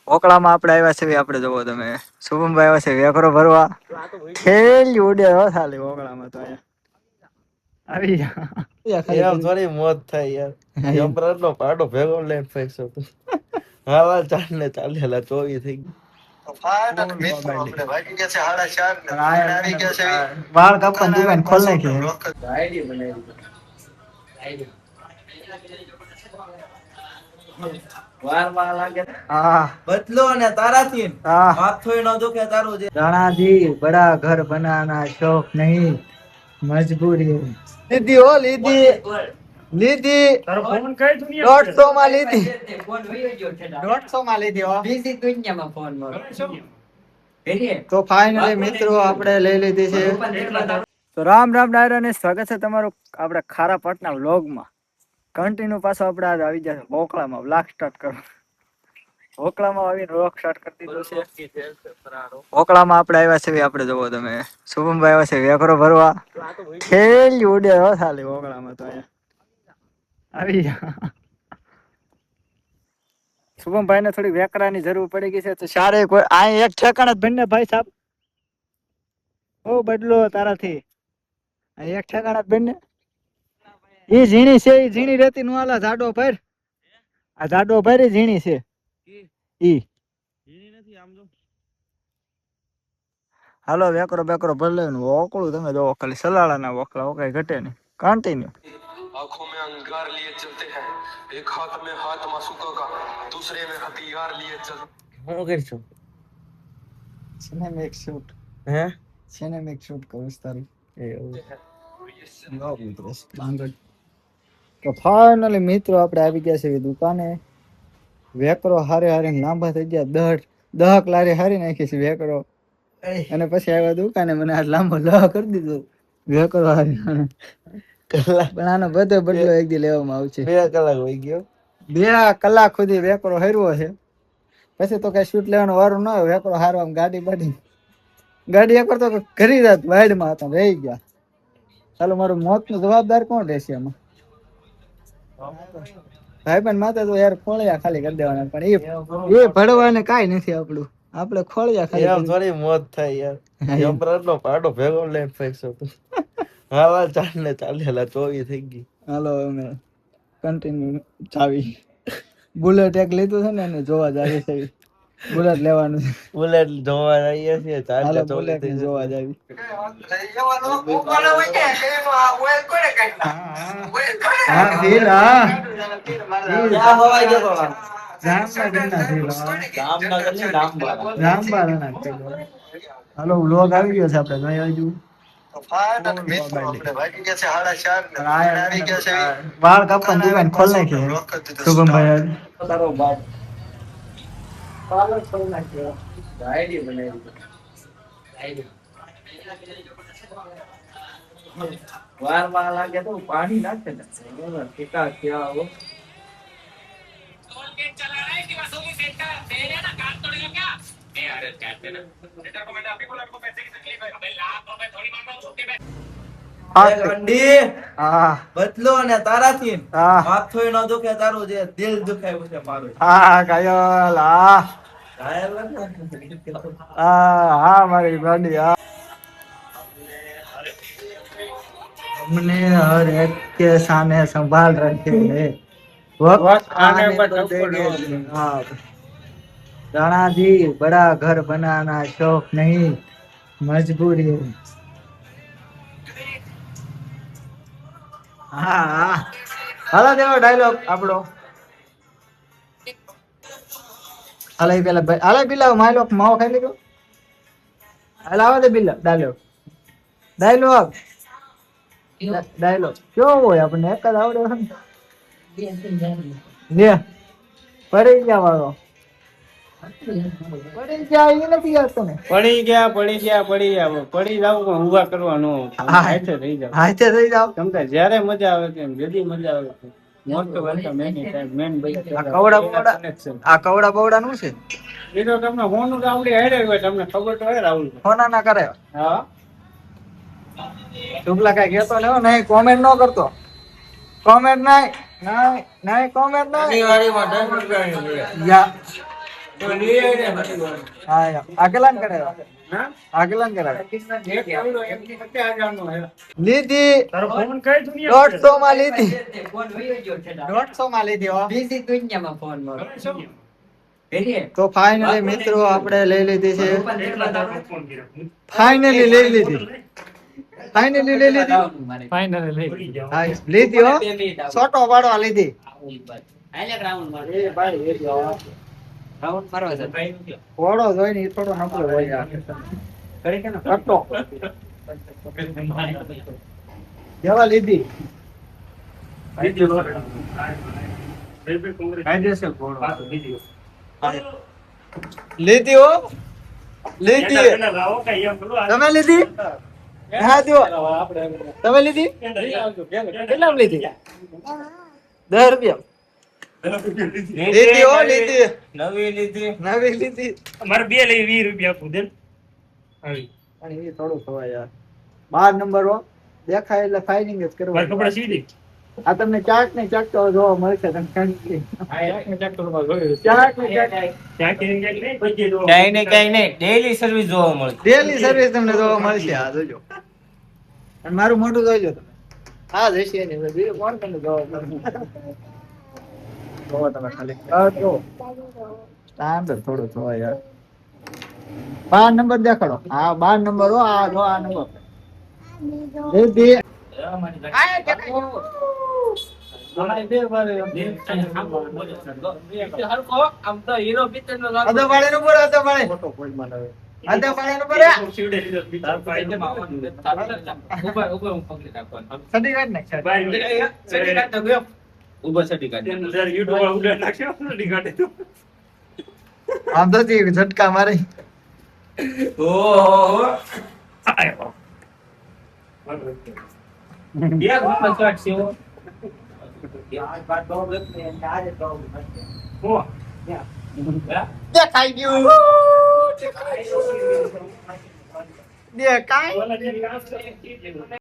ઓકળામાં આપણે આવ્યા છે આપણે જોવો તમે શુભમભાઈ આવ્યા છે વેકરો ભરવા ઠેલી ઉડે હો ખાલી ઓકળામાં તો આવી એમ થોડી મોત થાય યાર યમરાજ નો પાડો ભેગો લઈને ફેંકશો તું હાલા ચાલ ને ચાલેલા 24 થઈ ગઈ વાળ કાપવાની દુકાન ખોલ નાખી આઈડી બનાવી વાર વાર લાગે હા બદલો ને તારાથી હા માથોય ન દુખે તારું જે રાણાજી બડા ઘર બનાના શौक नहीं मजबूरी है લીધી હો લીધી લીધી તારો ફોન કઈ દુનિયા 150 માં લીધી ફોન વયો ગયો છે 150 માં લીધી હો બીજી દુનિયામાં ફોન માં તો ફાઇનલી મિત્રો આપણે લઈ લીધી છે તો રામ રામ ડાયરા ને સ્વાગત છે તમારું આપણે ખારા પટના વ્લોગમાં કન્ટિન્યુ પાછો આપણે આજ આવી જશે ઓકળામાં વ્લોગ સ્ટાર્ટ કરો ઓકળામાં આવીને વ્લોગ સ્ટાર્ટ કરી દીધો છે ઓકળામાં આપણે આવ્યા છે આપણે જોવો તમે શુભમભાઈ આવ્યા છે વેકરો ભરવા ઠેલી ઉડે હો ખાલી ઓકળામાં તો આવી શુભમભાઈ ને થોડી વેકરાની જરૂર પડી ગઈ છે તો સારે કોઈ આ એક ઠેકાણે જ બંને ભાઈ સાહેબ ઓ બદલો તારાથી આ એક ઠેકાણે જ બંને ઈ ઝીણી છે ઈ ઝીણી રેતી નું આલા જાડો ભર આ જાડો ભર ઈ ઝીણી છે ઈ ઝીણી નથી આમ જો હાલો વેકરો બેકરો ભર લેવાનું ઓકળું તમે જો ખાલી સલાળા ના ઓકળા ઓકાઈ ઘટે નહીં કન્ટિન્યુ आंखों में अंगार लिए चलते हैं एक हाथ में हाथ मासूका का दूसरे में हथियार लिए चलते હું કરશું સિનેમેટિક શૂટ હે સિનેમેટિક શૂટ કરું તારી એવું તો ફાઇનલી મિત્રો આપણે આવી ગયા છે દુકાને વેકરો હારે હારે લાંબા થઈ ગયા દહક લારી હારી નાખી છે વેકરો અને પછી આવ્યા દુકાને મને આ લાંબો લહ કરી દીધો વેકરો હારી કલાક પણ આનો બધો બદલો એક દી લેવામાં આવશે 2 કલાક હોઈ ગયો 2 કલાક સુધી વેકરો હારવો છે પછી તો કઈ શૂટ લેવાનું વારું ન હોય વેકરો હારવામાં ગાડી એકવાર તો ઘરી રાત વાઈડમાં હતા રહી ગયા ચાલો મારું મોત નો જવાબદાર કોણ રહેશે એમાં ભાઈ પણ માતા તો યાર ખોળિયા ખાલી કરી દેવાના પણ એ ભડવાને કાઈ નથી આપણું આપણે ખોળિયા એમ ખાલી થોડી મોત થાય યાર યમરાજ નો પાડો ભેગો લઈને ફેંકશો તું હાલા ચાલ ને ચાલેલા 24 થઈ ગઈ હાલો અમે કન્ટિન્યુ ચાવી બુલેટ એક લીધું છે ને એને જોવા જાવી છે બુલેટ લેવાનું છે બુલેટ જોવા જઈએ છીએ ચાલે હાલો 24 બુલેટ થઈ જોવા જાવી હા ઢીલ હા ક્યાં હવાઈ ગયો તો હાલો વ્લોગ આવી ગયો છે આપણે નહીં આવજો વાળ કાપવાની દુકાન ખોલ નાખી શુભમભાઈ તારો બાપ પાર્લર ખોલ નાખ્યો આઈડી બનાવી વાર વાર લાગે તો પાણી નાખે ને ટીકા ક્યાં આવો चला रहा है कि वसूली सेंटर तेरे ना कान तोड़ेगा क्या ए अरे कहते ना सेंटर को मैंने अभी बोला आपको पैसे की तकलीफ है अबे लाख रुपए थोड़ी मांगा छोटे पे ગંડી હા બદલો ને તારાથી હા માથોય ન દુખે તારું જે દિલ દુખાયું છે મારું હા કાયલ હા ઘાયલ હા મારી ગાડી હા हमने हर एक के सामने संभाल रखे हैं वक्त आने पर देंगे हाँ राणा जी बड़ा घर बनाना शौक नहीं मजबूरी है हाँ हाँ હાલો દેવો ડાયલોગ આપણો હાલે પેલા ભાઈ હાલે બિલાવ માયલો માવો ખાઈ લીધો હાલ આવો દે બિલા ડાયલોગ કેવો હોય આપણને એક જ આવડે લે પડી ગયા વાળો પડી ગયા એ નથી આવતો ને પડી ગયા પડી જાવ પણ ઊભા કરવાનો હાથે થઈ જાવ હાથે થઈ જાવ તમને જ્યારે મજા આવે તેમ જલ્દી મજા આવે મોસ્ટ વેલકમ એની ટાઈમ મેન ભાઈ આ કવડા બવડા નું છે એ તો તમને હોનું આવડી હેડે હોય તમને ખબર તો હોય રાહુલ હોના ના કરે હા શુક્લા કઈ કહેતો નહીં કોમેન્ટ ન કરતો કોમેન્ટ નહીં કોમેન્ટ નહીં યા હા આગલા ને કરાવ્યા આગલા ને કરાવ્યા લીધી 150 માં લીધી 150 માં લીધી હો. તો ફાઇનલી મિત્રો આપણે લઈ લીધી છે ફાઇનલી લઈ લીધી ફાઇનલી લઈ લીધી હા લીધી હો છોટો પાડવા લીધી એ ભાઈ એ જો થોડો જોઈ ને થોડો નબળો હોય યાર કટો જવા લીધી લીધી હો લીધી તમે લીધી હા દો તમે લીધી કેટલા લીધી 10 રૂપિયા લીધી હો લીધી નવી લીધી અમારે 2 લઈ 20 રૂપિયા આપું દે આવી પણ એ થોડું ખવાય યાર 12 નંબર હો દેખાય એટલે ફાઇનિંગ જ મારા કરવાનું કપડા સીધી આ તમને ચાટ ને ચાટતો જોવા મળશે તમે કંઈ ચાટ ને ચાટ ક્યાંય નહીં ડેલી સર્વિસ જોવા મળે. ડેલી સર્વિસ તમને જોવા મળશે આ જોજો અને મારું મોઢું જોઈજો તમે હા જશે ને બીજું કોણ તમને જોવા મળશે જોવો તમે ખાલી જો સ્ટાન્ડર્ડ થોડું જોવા યાર 12 નંબર દેખાડો હા 12 નંબર હો આ જો આ નંબર લીધી અદો પાડે નું બોલો અદો પાડે અદો પાડે નું બોલે સડી કાઢ નાખ આમ તો ઝટકા મારે દેખાઈ ગયું દેખાય